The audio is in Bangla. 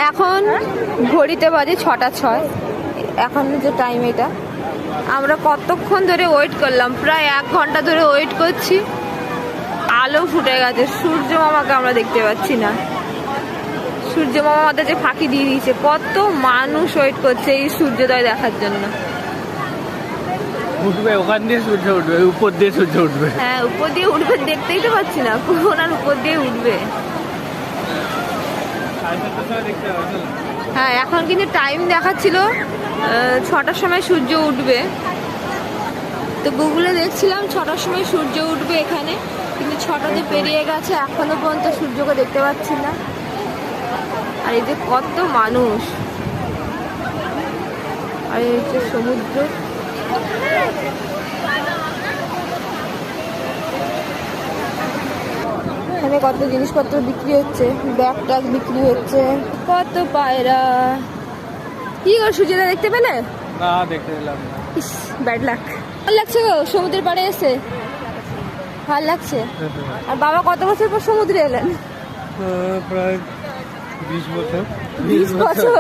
এখন ঘড়িতে বাজে 6:06। এখন যে টাইম এটা, আমরা কতক্ষণ ধরে ওয়েট করলাম, প্রায় 1 ঘন্টা ধরে ওয়েট করছি। আলো ফুটে গেছে, সূর্য মামাকে আমরা দেখতে পাচ্ছি না। সূর্য মামা আমাদের যে ফাঁকি দিয়ে দিয়েছে। কত মানুষ ওয়েট করছে এই সূর্যোদয় দেখার জন্য। উঠবে ওখান দিয়ে সূর্য উঠবে, উপর দিয়ে সূর্য উঠবে। হ্যাঁ, উপর দিয়ে উঠবে, দেখতেই তো পাচ্ছি না কোন আর উপর দিয়ে উঠবে। হ্যাঁ, এখন কিন্তু টাইম দেখাচ্ছিল 6টার সময় সূর্য উঠবে। তো গুগলে দেখছিলাম 6টার সময় সূর্য উঠবে এখানে, কিন্তু 6টাতে পেরিয়ে গেছে, এখনো পর্যন্ত সূর্যকে দেখতে পাচ্ছি না। আর এই যে কত মানুষ, আর এই যে সমুদ্র। এখানে কত জিনিসপত্র বিক্রি হচ্ছে, ব্যাগ ট্যাগ বিক্রি হচ্ছে, কত পায়রা। কি গো সূর্যটা দেখতে পেলে? না, দেখতে পেলাম না। ইস, ব্যাড লাক। ভালো লাগছে গো সমুদ্রের পাড়ে এসে, ভালো লাগছে। আর বাবা কত বছর পর সমুদ্রে এলেন? প্রায় 20 বছর। 20 বছর।